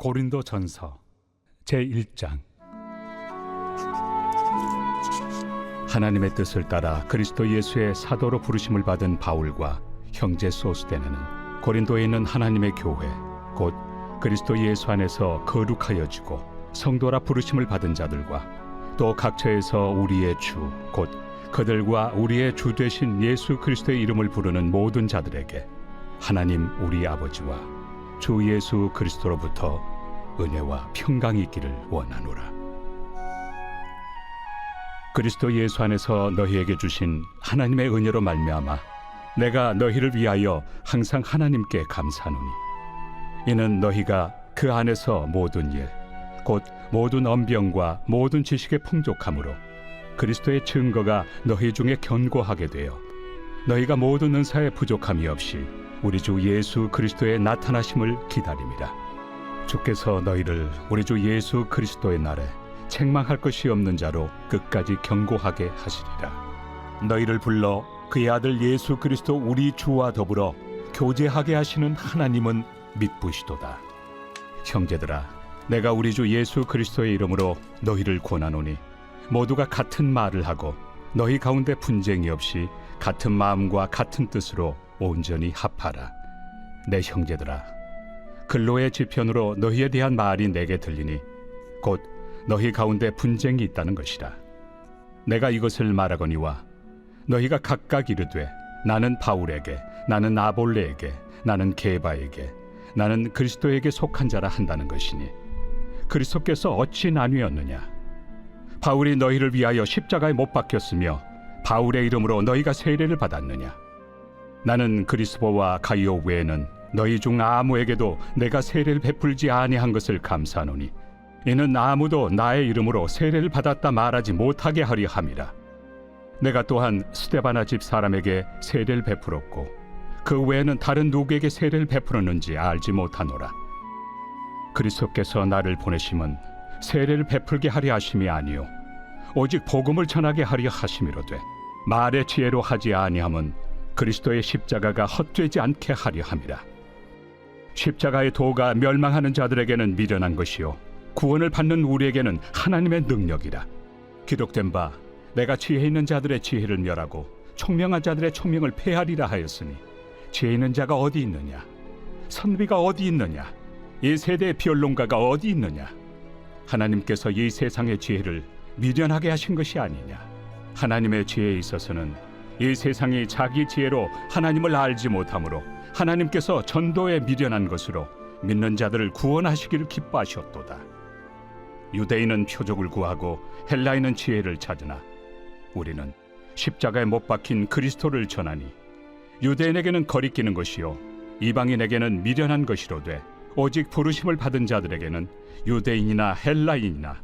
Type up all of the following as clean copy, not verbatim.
고린도전서 제1장. 하나님의 뜻을 따라 그리스도 예수의 사도로 부르심을 받은 바울과 형제 소스데네는 고린도에 있는 하나님의 교회 곧 그리스도 예수 안에서 거룩하여지고 성도라 부르심을 받은 자들과 또 각처에서 우리의 주 곧 그들과 우리의 주 되신 예수 그리스도의 이름을 부르는 모든 자들에게 하나님 우리 아버지와 주 예수 그리스도로부터 은혜와 평강이 있기를 원하노라. 그리스도 예수 안에서 너희에게 주신 하나님의 은혜로 말미암아 내가 너희를 위하여 항상 하나님께 감사하노니 이는 너희가 그 안에서 모든 일 곧 모든 언병과 모든 지식의 풍족함으로 그리스도의 증거가 너희 중에 견고하게 되어 너희가 모든 은사에 부족함이 없이 우리 주 예수 그리스도의 나타나심을 기다림이라. 주께서 너희를 우리 주 예수 그리스도의 날에 책망할 것이 없는 자로 끝까지 견고하게 하시리라. 너희를 불러 그의 아들 예수 그리스도 우리 주와 더불어 교제하게 하시는 하나님은 믿부시도다. 형제들아, 내가 우리 주 예수 그리스도의 이름으로 너희를 권하노니 모두가 같은 말을 하고 너희 가운데 분쟁이 없이 같은 마음과 같은 뜻으로 온전히 합하라. 내 형제들아, 근로의 지편으로 너희에 대한 말이 내게 들리니 곧 너희 가운데 분쟁이 있다는 것이라. 내가 이것을 말하거니와 너희가 각각 이르되 나는 바울에게, 나는 아볼레에게, 나는 게바에게, 나는 그리스도에게 속한 자라 한다는 것이니 그리스도께서 어찌 나뉘었느냐? 바울이 너희를 위하여 십자가에 못 박혔으며 바울의 이름으로 너희가 세례를 받았느냐? 나는 그리스도와 가이오 외에는 너희 중 아무에게도 내가 세례를 베풀지 아니한 것을 감사하노니 이는 아무도 나의 이름으로 세례를 받았다 말하지 못하게 하려 함이라. 내가 또한 스데바나 집 사람에게 세례를 베풀었고 그 외에는 다른 누구에게 세례를 베풀었는지 알지 못하노라. 그리스도께서 나를 보내심은 세례를 베풀게 하려 하심이 아니요 오직 복음을 전하게 하려 하심이로되 말의 지혜로 하지 아니함은 그리스도의 십자가가 헛되지 않게 하려 함이라. 십자가의 도가 멸망하는 자들에게는 미련한 것이요 구원을 받는 우리에게는 하나님의 능력이라. 기록된 바 내가 지혜 있는 자들의 지혜를 멸하고 총명한 자들의 총명을 폐하리라 하였으니 지혜 있는 자가 어디 있느냐? 선비가 어디 있느냐? 이 세대의 변론가가 어디 있느냐? 하나님께서 이 세상의 지혜를 미련하게 하신 것이 아니냐? 하나님의 지혜에 있어서는 이 세상이 자기 지혜로 하나님을 알지 못하므로 하나님께서 전도에 미련한 것으로 믿는 자들을 구원하시기를 기뻐하셨도다. 유대인은 표적을 구하고 헬라인은 지혜를 찾으나 우리는 십자가에 못 박힌 그리스도를 전하니 유대인에게는 거리끼는 것이요 이방인에게는 미련한 것이로되 오직 부르심을 받은 자들에게는 유대인이나 헬라인이나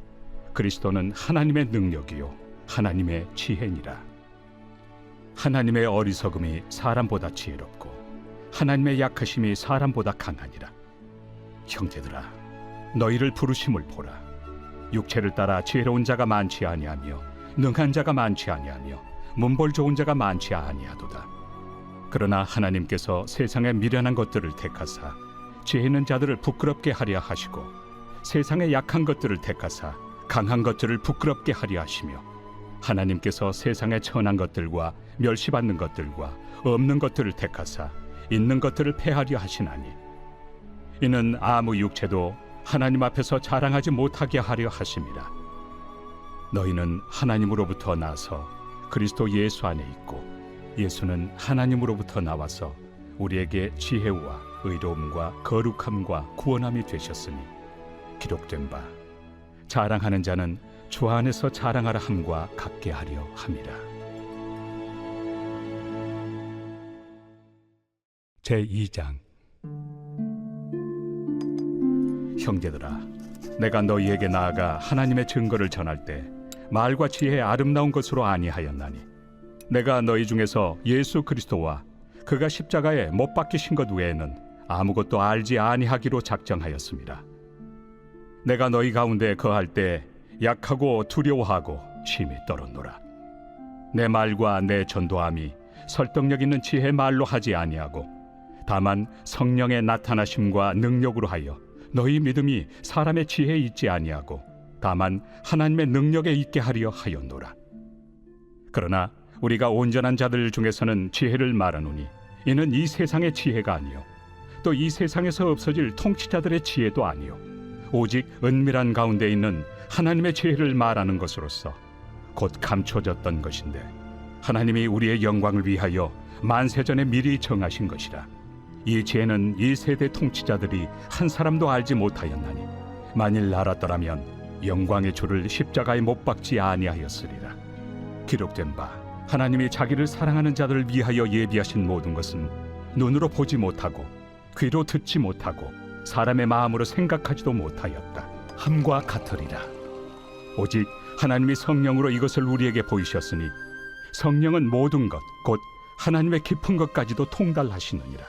그리스도는 하나님의 능력이요 하나님의 지혜니라. 하나님의 어리석음이 사람보다 지혜롭고 하나님의 약하심이 사람보다 강하니라. 형제들아, 너희를 부르심을 보라. 육체를 따라 지혜로운 자가 많지 아니하며 능한 자가 많지 아니하며 문벌 좋은 자가 많지 아니하도다. 그러나 하나님께서 세상의 미련한 것들을 택하사 지혜 있는 자들을 부끄럽게 하려 하시고 세상의 약한 것들을 택하사 강한 것들을 부끄럽게 하려 하시며 하나님께서 세상의 천한 것들과 멸시받는 것들과 없는 것들을 택하사 있는 것들을 폐하려 하시나니 이는 아무 육체도 하나님 앞에서 자랑하지 못하게 하려 하심이라. 너희는 하나님으로부터 나서 그리스도 예수 안에 있고 예수는 하나님으로부터 나와서 우리에게 지혜와 의로움과 거룩함과 구원함이 되셨으니 기록된 바 자랑하는 자는 주 안에서 자랑하라 함과 같게 하려 함이라. 제2장. 형제들아, 내가 너희에게 나아가 하나님의 증거를 전할 때 말과 지혜의 아름다운 것으로 아니하였나니 내가 너희 중에서 예수 그리스도와 그가 십자가에 못 박히신 것 외에는 아무것도 알지 아니하기로 작정하였습니다. 내가 너희 가운데 거할 때 약하고 두려워하고 심히 떨었노라. 내 말과 내 전도함이 설득력 있는 지혜의 말로 하지 아니하고 다만 성령의 나타나심과 능력으로 하여 너희 믿음이 사람의 지혜에 있지 아니하고 다만 하나님의 능력에 있게 하려 하였노라. 그러나 우리가 온전한 자들 중에서는 지혜를 말하노니 이는 이 세상의 지혜가 아니요 또 이 세상에서 없어질 통치자들의 지혜도 아니요 오직 은밀한 가운데 있는 하나님의 지혜를 말하는 것으로서 곧 감춰졌던 것인데 하나님이 우리의 영광을 위하여 만세전에 미리 정하신 것이라. 이 지혜는 이 세대 통치자들이 한 사람도 알지 못하였나니 만일 알았더라면 영광의 주를 십자가에 못 박지 아니하였으리라. 기록된 바 하나님이 자기를 사랑하는 자들을 위하여 예비하신 모든 것은 눈으로 보지 못하고 귀로 듣지 못하고 사람의 마음으로 생각하지도 못하였다 함과 같으리라. 오직 하나님이 성령으로 이것을 우리에게 보이셨으니 성령은 모든 것 곧 하나님의 깊은 것까지도 통달하시느니라.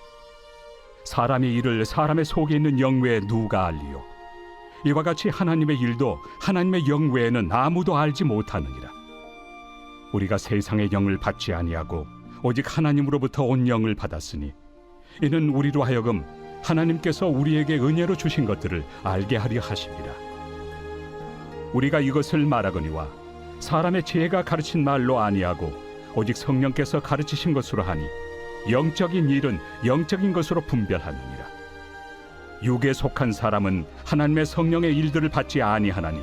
사람의 일을 사람의 속에 있는 영 외에 누가 알리요? 이와 같이 하나님의 일도 하나님의 영 외에는 아무도 알지 못하느니라. 우리가 세상의 영을 받지 아니하고 오직 하나님으로부터 온 영을 받았으니 이는 우리로 하여금 하나님께서 우리에게 은혜로 주신 것들을 알게 하려 하심이라. 우리가 이것을 말하거니와 사람의 지혜가 가르친 말로 아니하고 오직 성령께서 가르치신 것으로 하니 영적인 일은 영적인 것으로 분별하느니라. 육에 속한 사람은 하나님의 성령의 일들을 받지 아니하나니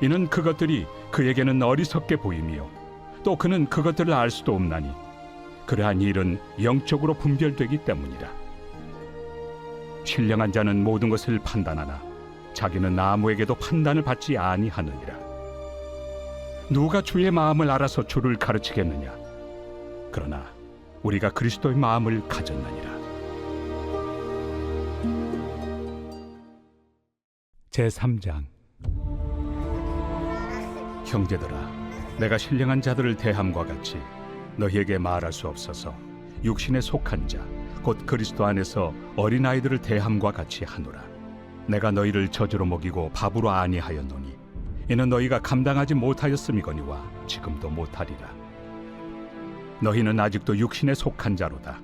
이는 그것들이 그에게는 어리석게 보이며 또 그는 그것들을 알 수도 없나니 그러한 일은 영적으로 분별되기 때문이라. 신령한 자는 모든 것을 판단하나 자기는 아무에게도 판단을 받지 아니하느니라. 누가 주의 마음을 알아서 주를 가르치겠느냐? 그러나 우리가 그리스도의 마음을 가졌느니라. 제3장. 형제들아, 내가 신령한 자들을 대함과 같이 너희에게 말할 수 없어서 육신에 속한 자 곧 그리스도 안에서 어린아이들을 대함과 같이 하노라. 내가 너희를 저주로 먹이고 밥으로 아니하였노니 이는 너희가 감당하지 못하였음이거니와 지금도 못하리라. 너희는 아직도 육신에 속한 자로다.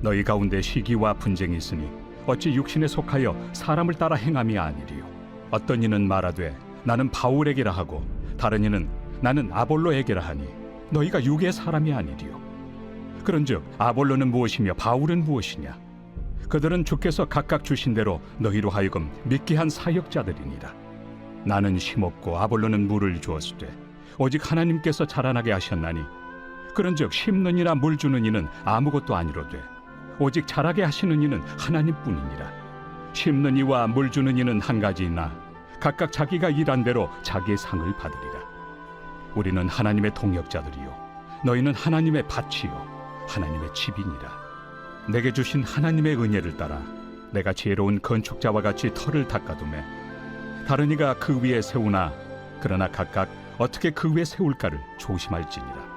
너희 가운데 시기와 분쟁이 있으니 어찌 육신에 속하여 사람을 따라 행함이 아니리요. 어떤 이는 말하되 나는 바울에게라 하고 다른 이는 나는 아볼로에게라 하니 너희가 육의 사람이 아니리요. 그런즉 아볼로는 무엇이며 바울은 무엇이냐? 그들은 주께서 각각 주신 대로 너희로 하여금 믿게 한 사역자들이니라. 나는 심었고 아볼로는 물을 주었으되 오직 하나님께서 자라나게 하셨나니 그런즉 심는 이나 물 주는 이는 아무것도 아니로되 오직 자라게 하시는 이는 하나님뿐이니라. 심는 이와 물 주는 이는 한 가지이나 각각 자기가 일한 대로 자기의 상을 받으리라. 우리는 하나님의 동역자들이요 너희는 하나님의 밭이요 하나님의 집이니라. 내게 주신 하나님의 은혜를 따라 내가 지혜로운 건축자와 같이 터를 닦아두매 다른 이가 그 위에 세우나 그러나 각각 어떻게 그 위에 세울까를 조심할지니라.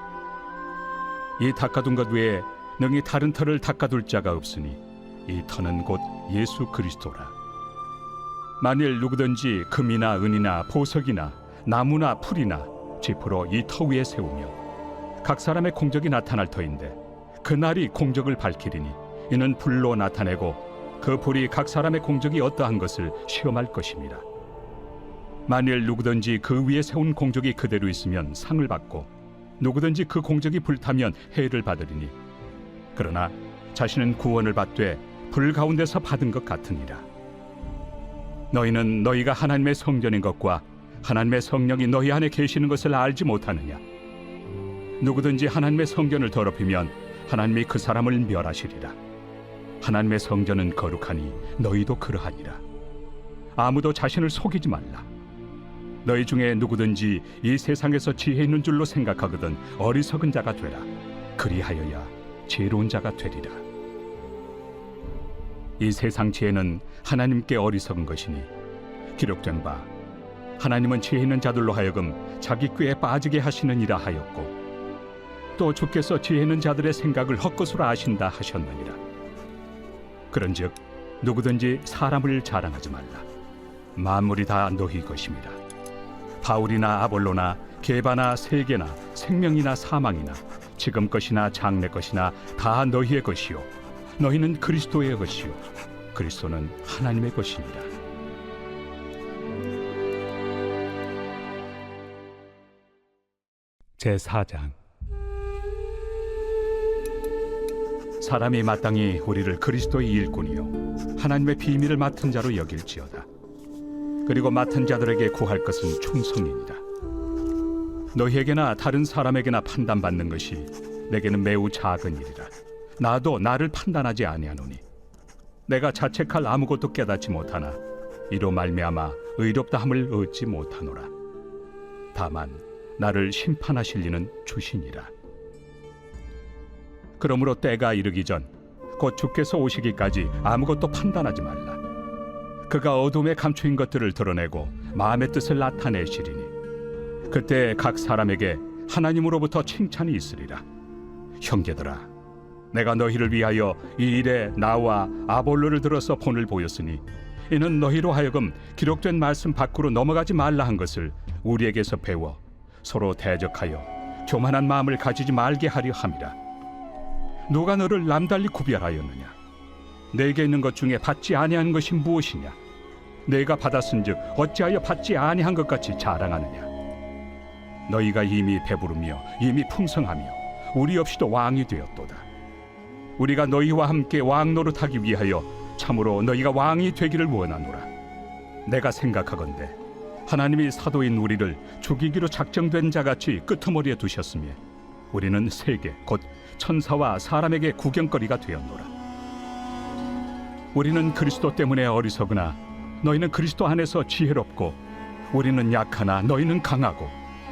이 닦아둔 것 외에 능히 다른 터를 닦아둘 자가 없으니 이 터는 곧 예수 그리스도라. 만일 누구든지 금이나 은이나 보석이나 나무나 풀이나 짚으로 이 터 위에 세우며 각 사람의 공적이 나타날 터인데 그날이 공적을 밝히리니 이는 불로 나타내고 그 불이 각 사람의 공적이 어떠한 것을 시험할 것입니다. 만일 누구든지 그 위에 세운 공적이 그대로 있으면 상을 받고 누구든지 그 공적이 불타면 해를 받으리니 그러나 자신은 구원을 받되 불 가운데서 받은 것 같으니라. 너희는 너희가 하나님의 성전인 것과 하나님의 성령이 너희 안에 계시는 것을 알지 못하느냐? 누구든지 하나님의 성전을 더럽히면 하나님이 그 사람을 멸하시리라. 하나님의 성전은 거룩하니 너희도 그러하니라. 아무도 자신을 속이지 말라. 너희 중에 누구든지 이 세상에서 지혜 있는 줄로 생각하거든 어리석은 자가 되라. 그리하여야 지혜로운 자가 되리라. 이 세상 지혜는 하나님께 어리석은 것이니 기록된 바 하나님은 지혜 있는 자들로 하여금 자기 꾀에 빠지게 하시느니라 하였고 또 주께서 지혜 있는 자들의 생각을 헛것으로 아신다 하셨느니라. 그런즉 누구든지 사람을 자랑하지 말라. 만물이 다 너희 것입니다. 바울이나 아볼로나 게바나 세계나 생명이나 사망이나 지금 것이나 장래 것이나 다 너희의 것이요 너희는 그리스도의 것이요 그리스도는 하나님의 것이니라. 제4장. 사람이 마땅히 우리를 그리스도의 일꾼이요 하나님의 비밀을 맡은 자로 여길지어다. 그리고 맡은 자들에게 구할 것은 충성이니라. 너희에게나 다른 사람에게나 판단받는 것이 내게는 매우 작은 일이라. 나도 나를 판단하지 아니하노니 내가 자책할 아무것도 깨닫지 못하나 이로 말미암아 의롭다함을 얻지 못하노라. 다만 나를 심판하실 이는 주시니라. 그러므로 때가 이르기 전 곧 주께서 오시기까지 아무것도 판단하지 말라. 그가 어둠에 감추인 것들을 드러내고 마음의 뜻을 나타내시리니 그때 각 사람에게 하나님으로부터 칭찬이 있으리라. 형제들아, 내가 너희를 위하여 이 일에 나와 아볼로를 들어서 본을 보였으니 이는 너희로 하여금 기록된 말씀 밖으로 넘어가지 말라 한 것을 우리에게서 배워 서로 대적하여 교만한 마음을 가지지 말게 하려 함이라. 누가 너를 남달리 구별하였느냐? 내게 있는 것 중에 받지 아니한 것이 무엇이냐? 내가 받았은즉 어찌하여 받지 아니한 것 같이 자랑하느냐? 너희가 이미 배부르며 이미 풍성하며 우리 없이도 왕이 되었도다. 우리가 너희와 함께 왕 노릇하기 위하여 참으로 너희가 왕이 되기를 원하노라. 내가 생각하건대 하나님이 사도인 우리를 죽이기로 작정된 자같이 끄트머리에 두셨으며 우리는 세계 곧 천사와 사람에게 구경거리가 되었노라. 우리는 그리스도 때문에 어리석으나 너희는 그리스도 안에서 지혜롭고 우리는 약하나 너희는 강하고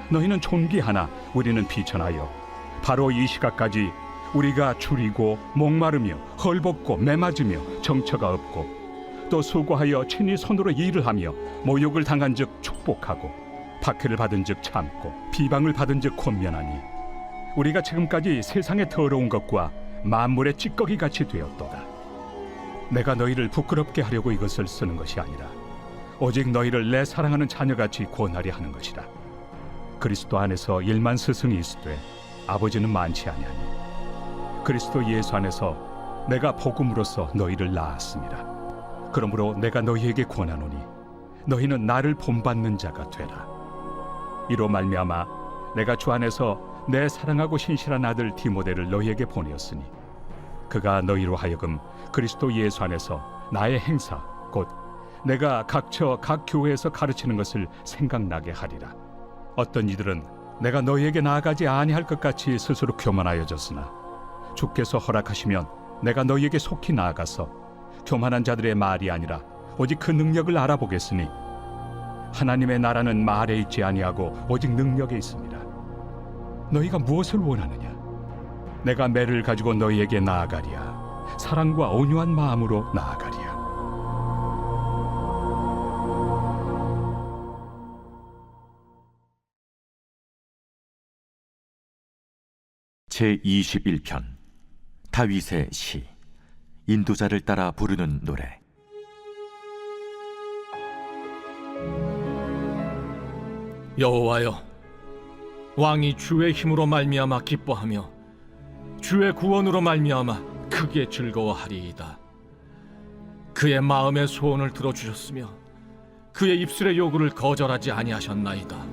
너희는 존귀하나 우리는 비천하여 바로 이 시각까지 우리가 줄이고 목마르며 헐벗고 매맞으며 정처가 없고 또 수고하여 친히 손으로 일을 하며 모욕을 당한 즉 축복하고 박해를 받은 즉 참고 비방을 받은 즉 권면하니 우리가 지금까지 세상의 더러운 것과 만물의 찌꺼기 같이 되었도다. 내가 너희를 부끄럽게 하려고 이것을 쓰는 것이 아니라 오직 너희를 내 사랑하는 자녀같이 권하려 하는 것이라. 그리스도 안에서 일만 스승이 있으되 아버지는 많지 아니하니 그리스도 예수 안에서 내가 복음으로써 너희를 낳았습니다. 그러므로 내가 너희에게 권하노니 너희는 나를 본받는 자가 되라. 이로 말미암아 내가 주 안에서 내 사랑하고 신실한 아들 디모데를 너희에게 보내었으니 그가 너희로 하여금 그리스도 예수 안에서 나의 행사 곧 내가 각처 각 교회에서 가르치는 것을 생각나게 하리라. 어떤 이들은 내가 너희에게 나아가지 아니할 것 같이 스스로 교만하여졌으나 주께서 허락하시면 내가 너희에게 속히 나아가서 교만한 자들의 말이 아니라 오직 그 능력을 알아보겠으니 하나님의 나라는 말에 있지 아니하고 오직 능력에 있습니다. 너희가 무엇을 원하느냐? 내가 매를 가지고 너희에게 나아가리야. 사랑과 온유한 마음으로 나아가리야. 제21편 다윗의 시. 인도자를 따라 부르는 노래. 여호와여, 왕이 주의 힘으로 말미암아 기뻐하며 주의 구원으로 말미암아 크게 즐거워하리이다. 그의 마음의 소원을 들어주셨으며 그의 입술의 요구를 거절하지 아니하셨나이다.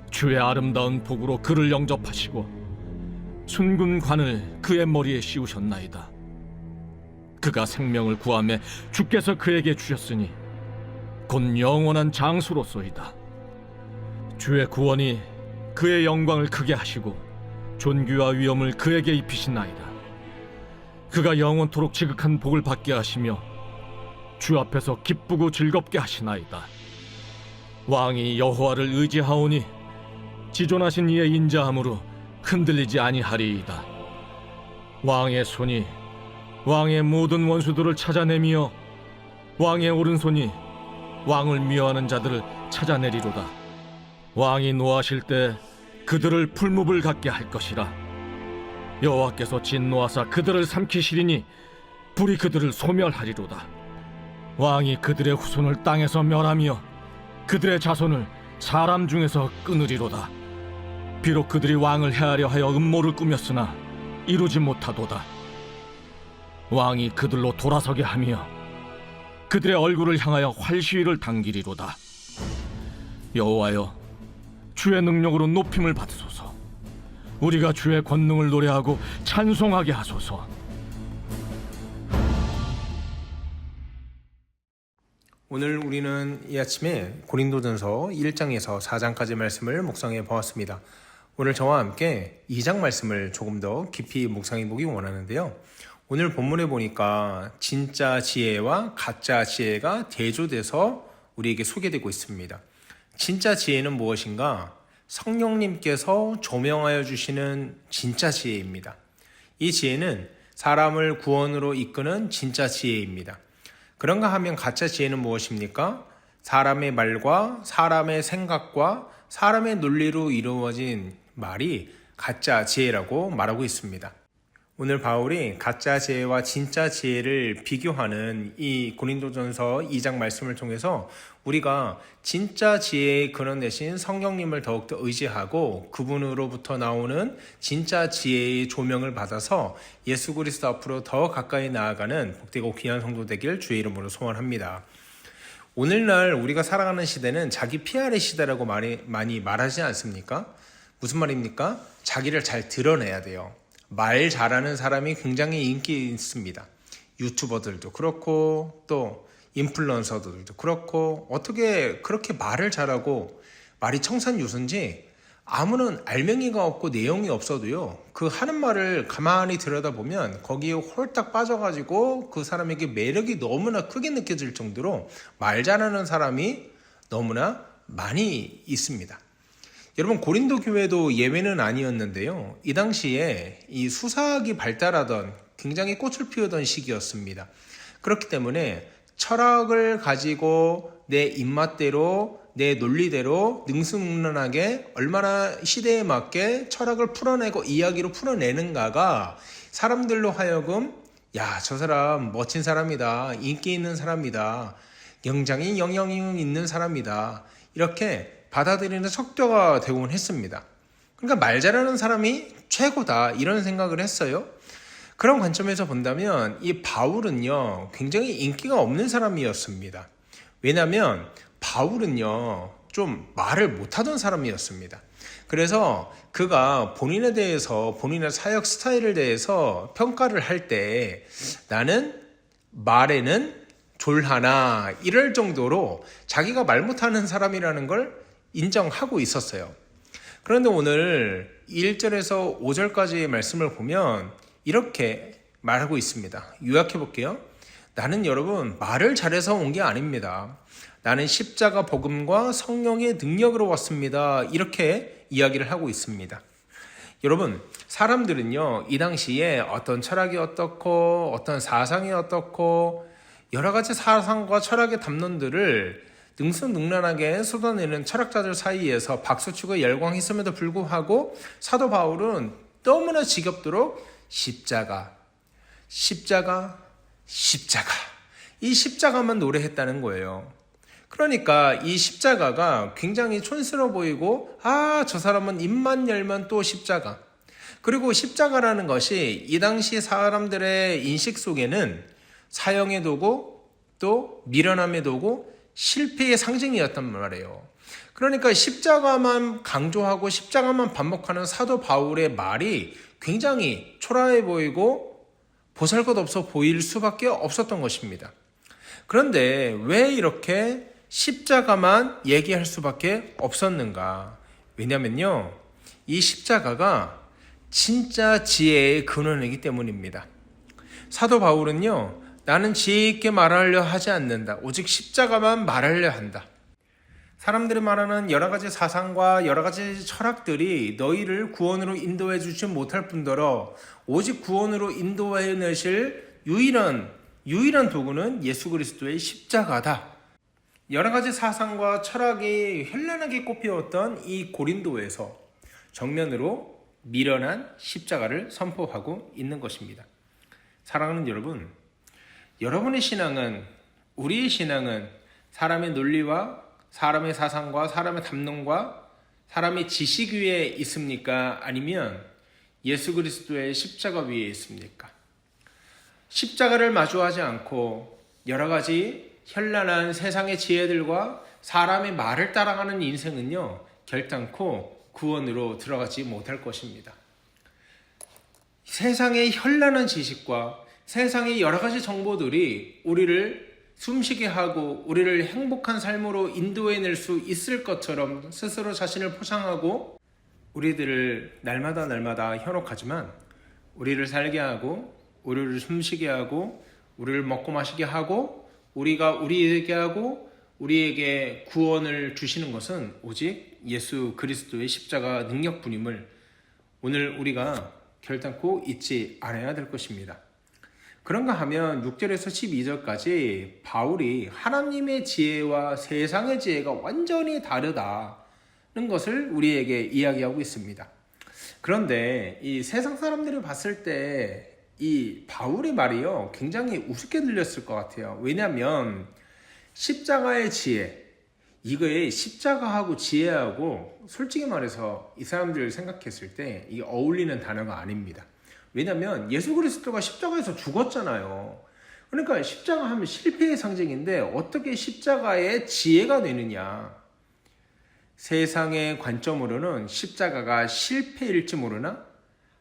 주의 아름다운 복으로 그를 영접하시고 순군 관을 그의 머리에 씌우셨나이다. 그가 생명을 구하매 주께서 그에게 주셨으니 곧 영원한 장수로소이다. 주의 구원이 그의 영광을 크게 하시고 존귀와 위엄을 그에게 입히시나이다. 그가 영원토록 지극한 복을 받게 하시며 주 앞에서 기쁘고 즐겁게 하시나이다. 왕이 여호와를 의지하오니 지존하신 이의 인자함으로 흔들리지 아니하리이다. 왕의 손이 왕의 모든 원수들을 찾아내며 왕의 오른손이 왕을 미워하는 자들을 찾아내리로다. 왕이 노하실 때 그들을 풀무불 같게 할 것이라. 여호와께서 진노하사 그들을 삼키시리니 불이 그들을 소멸하리로다. 왕이 그들의 후손을 땅에서 멸하며 그들의 자손을 사람 중에서 끊으리로다. 비록 그들이 왕을 해하려 하여 음모를 꾸몄으나 이루지 못하도다. 왕이 그들로 돌아서게 하며 그들의 얼굴을 향하여 활시위를 당기리로다. 여호와여, 주의 능력으로 높임을 받으소서. 우리가 주의 권능을 노래하고 찬송하게 하소서. 오늘 우리는 이 아침에 고린도전서 1장에서 4장까지 말씀을 묵상해 보았습니다. 오늘 저와 함께 2장 말씀을 조금 더 깊이 묵상해 보기 원하는데요. 오늘 본문에 보니까 진짜 지혜와 가짜 지혜가 대조돼서 우리에게 소개되고 있습니다. 진짜 지혜는 무엇인가? 성령님께서 조명하여 주시는 진짜 지혜입니다. 이 지혜는 사람을 구원으로 이끄는 진짜 지혜입니다. 그런가 하면 가짜 지혜는 무엇입니까? 사람의 말과 사람의 생각과 사람의 논리로 이루어진 말이 가짜 지혜라고 말하고 있습니다. 오늘 바울이 가짜 지혜와 진짜 지혜를 비교하는 이 고린도전서 2장 말씀을 통해서 우리가 진짜 지혜의 근원 대신 성령님을 더욱더 의지하고 그분으로부터 나오는 진짜 지혜의 조명을 받아서 예수 그리스도 앞으로 더 가까이 나아가는 복되고 귀한 성도 되길 주의 이름으로 소원합니다. 오늘날 우리가 살아가는 시대는 자기 PR의 시대라고 많이 말하지 않습니까? 무슨 말입니까? 자기를 잘 드러내야 돼요. 말 잘하는 사람이 굉장히 인기 있습니다. 유튜버들도 그렇고 또 인플루언서들도 그렇고 어떻게 그렇게 말을 잘하고 말이 청산유수인지 아무런 알맹이가 없고 내용이 없어도요. 그 하는 말을 가만히 들여다보면 거기에 홀딱 빠져가지고 그 사람에게 매력이 너무나 크게 느껴질 정도로 말 잘하는 사람이 너무나 많이 있습니다. 여러분 고린도 교회도 예외는 아니었는데요. 이 당시에 이 수사학이 발달하던 굉장히 꽃을 피우던 시기였습니다. 그렇기 때문에 철학을 가지고 내 입맛대로 내 논리대로 능수능란하게 얼마나 시대에 맞게 철학을 풀어내고 이야기로 풀어내는가가 사람들로 하여금 야, 저 사람 멋진 사람이다. 인기 있는 사람이다. 굉장히 영향력 있는 사람이다. 이렇게 받아들이는 척도가 되곤 했습니다. 그러니까 말 잘하는 사람이 최고다 이런 생각을 했어요. 그런 관점에서 본다면 이 바울은요 굉장히 인기가 없는 사람이었습니다. 왜냐하면 바울은요 좀 말을 못하던 사람이었습니다. 그래서 그가 본인에 대해서 본인의 사역 스타일에 대해서 평가를 할 때 나는 말에는 졸하나 이럴 정도로 자기가 말 못하는 사람이라는 걸 인정하고 있었어요. 그런데 오늘 1절에서 5절까지의 말씀을 보면 이렇게 말하고 있습니다. 요약해 볼게요. 나는 여러분 말을 잘해서 온 게 아닙니다. 나는 십자가 복음과 성령의 능력으로 왔습니다. 이렇게 이야기를 하고 있습니다. 여러분 사람들은요 이 당시에 어떤 철학이 어떻고 어떤 사상이 어떻고 여러 가지 사상과 철학의 담론들을 능수능란하게 쏟아내는 철학자들 사이에서 박수치고 열광했음에도 불구하고 사도 바울은 너무나 지겹도록 십자가 이 십자가만 노래했다는 거예요. 그러니까 이 십자가가 굉장히 촌스러워 보이고 저 사람은 입만 열면 또 십자가. 그리고 십자가라는 것이 이 당시 사람들의 인식 속에는 사형의 도구 또 미련함의 도구 실패의 상징이었단 말이에요. 그러니까 십자가만 강조하고 십자가만 반복하는 사도 바울의 말이 굉장히 초라해 보이고 보잘것없어 보일 수밖에 없었던 것입니다. 그런데 왜 이렇게 십자가만 얘기할 수밖에 없었는가? 왜냐면요, 이 십자가가 진짜 지혜의 근원이기 때문입니다. 사도 바울은요, 나는 지혜 있게 말하려 하지 않는다. 오직 십자가만 말하려 한다. 사람들이 말하는 여러 가지 사상과 여러 가지 철학들이 너희를 구원으로 인도해 주지 못할 뿐더러 오직 구원으로 인도해 내실 유일한 도구는 예수 그리스도의 십자가다. 여러 가지 사상과 철학이 현란하게 꼽혀왔던 이 고린도에서 정면으로 미련한 십자가를 선포하고 있는 것입니다. 사랑하는 여러분, 여러분의 신앙은, 우리의 신앙은 사람의 논리와 사람의 사상과 사람의 담론과 사람의 지식 위에 있습니까? 아니면 예수 그리스도의 십자가 위에 있습니까? 십자가를 마주하지 않고 여러 가지 현란한 세상의 지혜들과 사람의 말을 따라가는 인생은요, 결단코 구원으로 들어가지 못할 것입니다. 세상의 현란한 지식과 세상의 여러 가지 정보들이 우리를 숨쉬게 하고 우리를 행복한 삶으로 인도해낼 수 있을 것처럼 스스로 자신을 포장하고 우리들을 날마다 현혹하지만 우리를 살게 하고 우리를 숨쉬게 하고 우리를 먹고 마시게 하고 우리가 우리에게 하고 우리에게 구원을 주시는 것은 오직 예수 그리스도의 십자가 능력뿐임을 오늘 우리가 결단코 잊지 않아야 될 것입니다. 그런가 하면 6절에서 12절까지 바울이 하나님의 지혜와 세상의 지혜가 완전히 다르다는 것을 우리에게 이야기하고 있습니다. 그런데 이 세상 사람들이 봤을 때 이 바울의 말이요 굉장히 우습게 들렸을 것 같아요. 왜냐하면 십자가의 지혜, 이거의 십자가하고 지혜하고 솔직히 말해서 이 사람들을 생각했을 때 이게 어울리는 단어가 아닙니다. 왜냐하면 예수 그리스도가 십자가에서 죽었잖아요. 그러니까 십자가 하면 실패의 상징인데 어떻게 십자가의 지혜가 되느냐. 세상의 관점으로는 십자가가 실패일지 모르나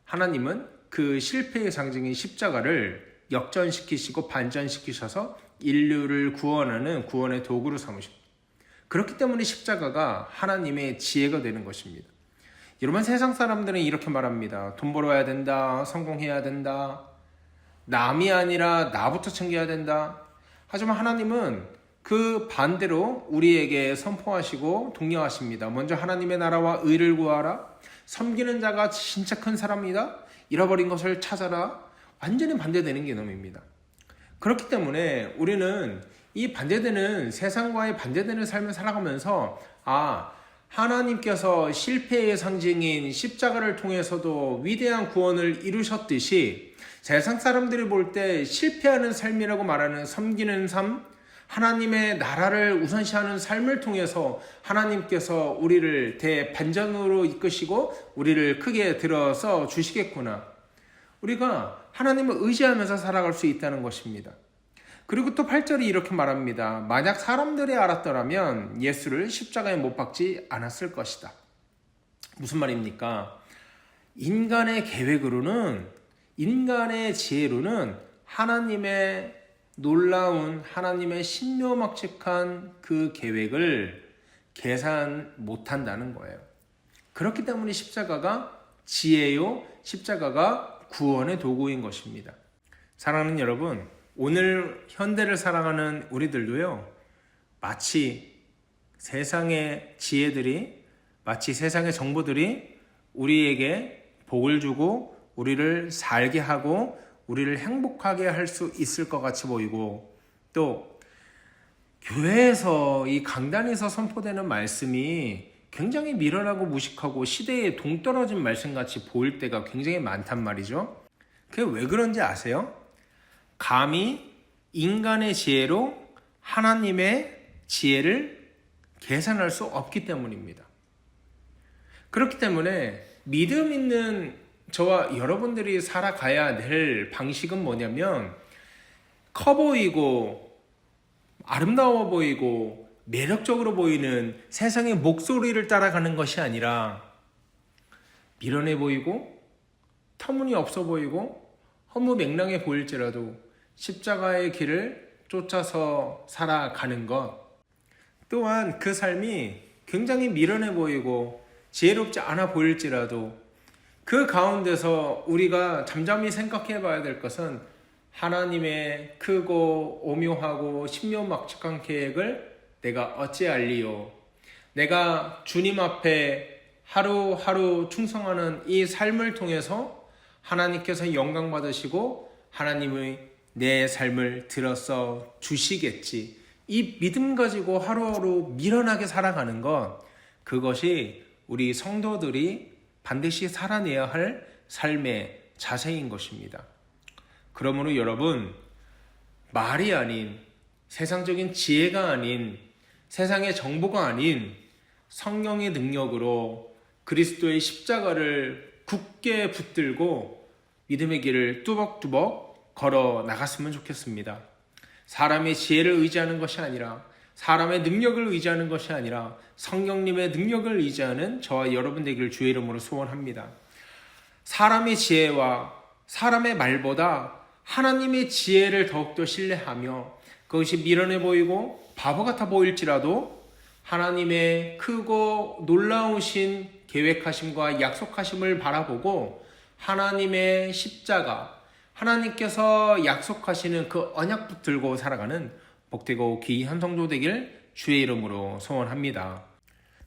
하나님은 그 실패의 상징인 십자가를 역전시키시고 반전시키셔서 인류를 구원하는 구원의 도구로 삼으십니다. 그렇기 때문에 십자가가 하나님의 지혜가 되는 것입니다. 여러분, 세상 사람들은 이렇게 말합니다. 돈 벌어야 된다. 성공해야 된다. 남이 아니라 나부터 챙겨야 된다. 하지만 하나님은 그 반대로 우리에게 선포하시고 독려하십니다. 먼저 하나님의 나라와 의를 구하라. 섬기는 자가 진짜 큰 사람이다. 잃어버린 것을 찾아라. 완전히 반대되는 개념입니다. 그렇기 때문에 우리는 이 반대되는 세상과의 반대되는 삶을 살아가면서 하나님께서 실패의 상징인 십자가를 통해서도 위대한 구원을 이루셨듯이 세상 사람들이 볼 때 실패하는 삶이라고 말하는 섬기는 삶, 하나님의 나라를 우선시하는 삶을 통해서 하나님께서 우리를 대반전으로 이끄시고 우리를 크게 들어서 주시겠구나. 우리가 하나님을 의지하면서 살아갈 수 있다는 것입니다. 그리고 또 8절이 이렇게 말합니다. 만약 사람들이 알았더라면 예수를 십자가에 못 박지 않았을 것이다. 무슨 말입니까? 인간의 계획으로는, 인간의 지혜로는 하나님의 놀라운 하나님의 신묘막측한 그 계획을 계산 못한다는 거예요. 그렇기 때문에 십자가가 지혜요, 십자가가 구원의 도구인 것입니다. 사랑하는 여러분, 오늘 현대를 살아가는 우리들도요, 마치 세상의 지혜들이, 마치 세상의 정보들이 우리에게 복을 주고 우리를 살게 하고 우리를 행복하게 할 수 있을 것 같이 보이고, 또 교회에서 이 강단에서 선포되는 말씀이 굉장히 미련하고 무식하고 시대에 동떨어진 말씀같이 보일 때가 굉장히 많단 말이죠. 그게 왜 그런지 아세요? 감히 인간의 지혜로 하나님의 지혜를 계산할 수 없기 때문입니다. 그렇기 때문에 믿음 있는 저와 여러분들이 살아가야 될 방식은 뭐냐면, 커 보이고 아름다워 보이고 매력적으로 보이는 세상의 목소리를 따라가는 것이 아니라 미련해 보이고 터무니없어 보이고 허무맹랑해 보일지라도 십자가의 길을 쫓아서 살아가는 것, 또한 그 삶이 굉장히 미련해 보이고 지혜롭지 않아 보일지라도 그 가운데서 우리가 잠잠히 생각해 봐야 될 것은 하나님의 크고 오묘하고 신묘막측한 계획을 내가 어찌 알리요. 내가 주님 앞에 하루하루 충성하는 이 삶을 통해서 하나님께서 영광 받으시고 하나님의 내 삶을 들어서 주시겠지. 이 믿음 가지고 하루하루 미련하게 살아가는 것, 그것이 우리 성도들이 반드시 살아내야 할 삶의 자세인 것입니다. 그러므로 여러분, 말이 아닌, 세상적인 지혜가 아닌, 세상의 정보가 아닌 성령의 능력으로 그리스도의 십자가를 굳게 붙들고 믿음의 길을 뚜벅뚜벅 걸어 나갔으면 좋겠습니다. 사람의 지혜를 의지하는 것이 아니라 사람의 능력을 의지하는 것이 아니라 성령님의 능력을 의지하는 저와 여러분 되기를 주의 이름으로 소원합니다. 사람의 지혜와 사람의 말보다 하나님의 지혜를 더욱더 신뢰하며 그것이 미련해 보이고 바보 같아 보일지라도 하나님의 크고 놀라우신 계획하심과 약속하심을 바라보고 하나님의 십자가, 하나님께서 약속하시는 그 언약 붙들고 살아가는 복되고 귀한 성도 되길 주의 이름으로 소원합니다.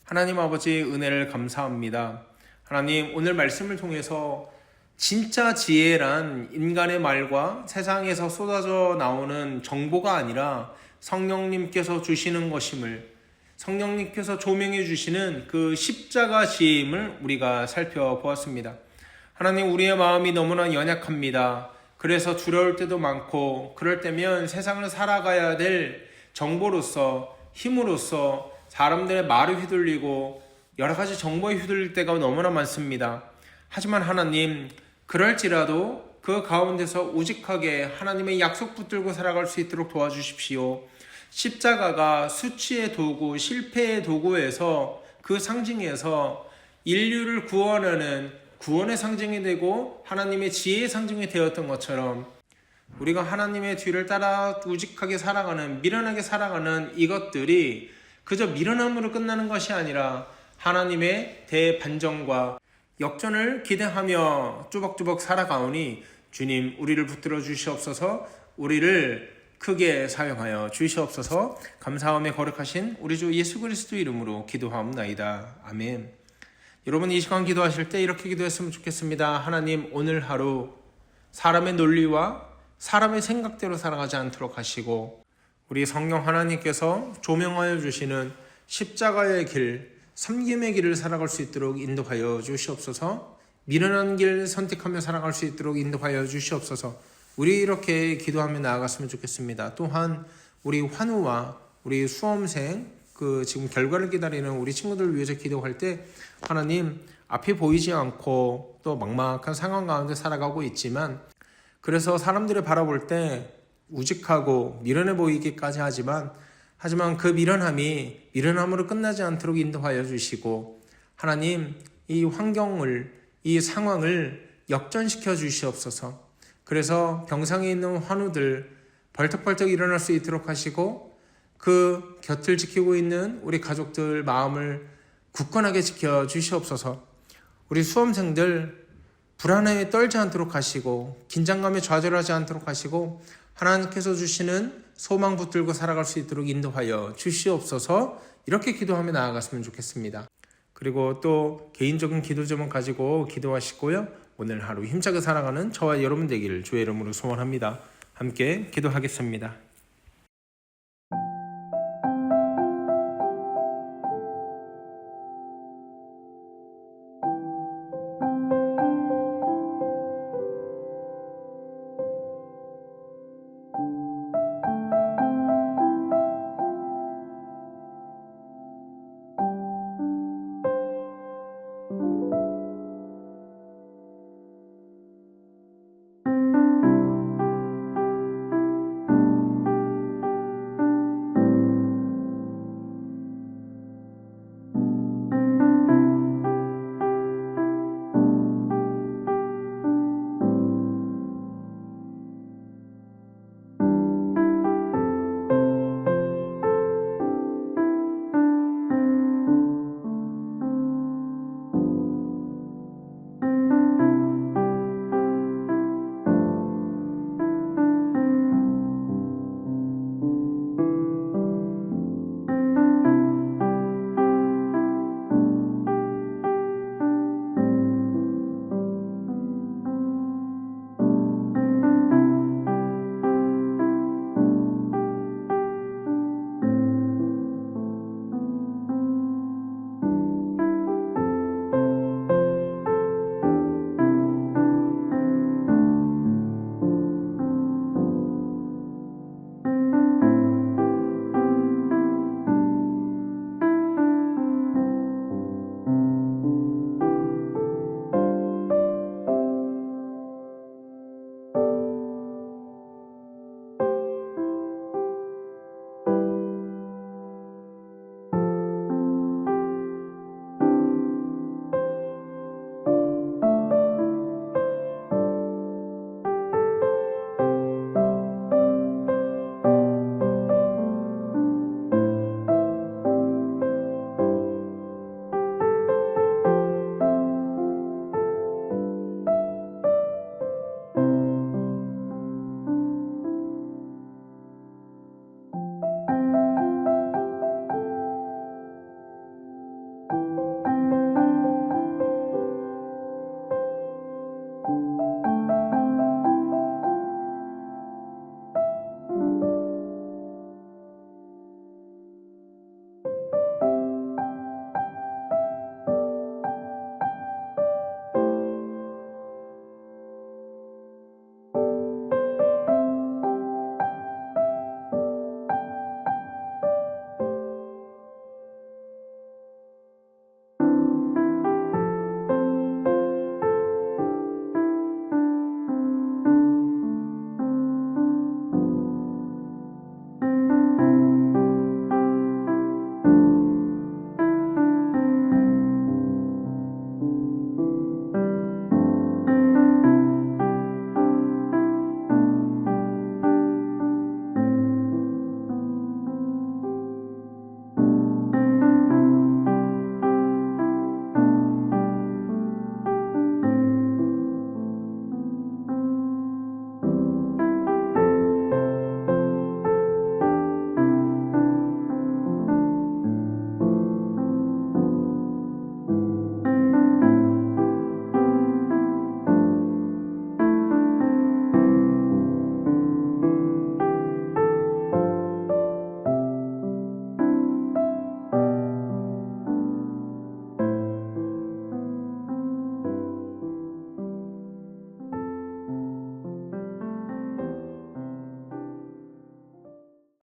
하나님 아버지 은혜를 감사합니다. 하나님 오늘 말씀을 통해서 진짜 지혜란 인간의 말과 세상에서 쏟아져 나오는 정보가 아니라 성령님께서 주시는 것임을, 성령님께서 조명해 주시는 그 십자가 지혜임을 우리가 살펴보았습니다. 하나님 우리의 마음이 너무나 연약합니다. 그래서 두려울 때도 많고 그럴 때면 세상을 살아가야 될 정보로서 힘으로써 사람들의 말을 휘둘리고 여러 가지 정보에 휘둘릴 때가 너무나 많습니다. 하지만 하나님 그럴지라도 그 가운데서 우직하게 하나님의 약속 붙들고 살아갈 수 있도록 도와주십시오. 십자가가 수치의 도구, 실패의 도구에서 그 상징에서 인류를 구원하는 구원의 상징이 되고 하나님의 지혜의 상징이 되었던 것처럼 우리가 하나님의 뒤를 따라 우직하게 살아가는, 미련하게 살아가는 이것들이 그저 미련함으로 끝나는 것이 아니라 하나님의 대반전과 역전을 기대하며 뚜벅뚜벅 살아가오니 주님 우리를 붙들어 주시옵소서. 우리를 크게 사용하여 주시옵소서. 감사함에 거룩하신 우리 주 예수 그리스도 이름으로 기도하옵나이다. 아멘. 여러분 이 시간 기도하실 때 이렇게 기도했으면 좋겠습니다. 하나님 오늘 하루 사람의 논리와 사람의 생각대로 살아가지 않도록 하시고 우리 성령 하나님께서 조명하여 주시는 십자가의 길, 섬김의 길을 살아갈 수 있도록 인도하여 주시옵소서. 미련한 길 선택하며 살아갈 수 있도록 인도하여 주시옵소서. 우리 이렇게 기도하며 나아갔으면 좋겠습니다. 또한 우리 환우와 우리 수험생 지금 결과를 기다리는 우리 친구들을 위해서 기도할 때 하나님 앞이 보이지 않고 또 막막한 상황 가운데 살아가고 있지만 그래서 사람들을 바라볼 때 우직하고 미련해 보이기까지 하지만 그 미련함이 미련함으로 끝나지 않도록 인도하여 주시고 하나님 이 환경을, 이 상황을 역전시켜 주시옵소서. 그래서 병상에 있는 환우들 벌떡벌떡 일어날 수 있도록 하시고 그 곁을 지키고 있는 우리 가족들 마음을 굳건하게 지켜 주시옵소서. 우리 수험생들 불안에 떨지 않도록 하시고 긴장감에 좌절하지 않도록 하시고 하나님께서 주시는 소망 붙들고 살아갈 수 있도록 인도하여 주시옵소서. 이렇게 기도하며 나아갔으면 좋겠습니다. 그리고 또 개인적인 기도 제목 가지고 기도하시고요. 오늘 하루 힘차게 살아가는 저와 여러분 되기를 주의 이름으로 소원합니다. 함께 기도하겠습니다.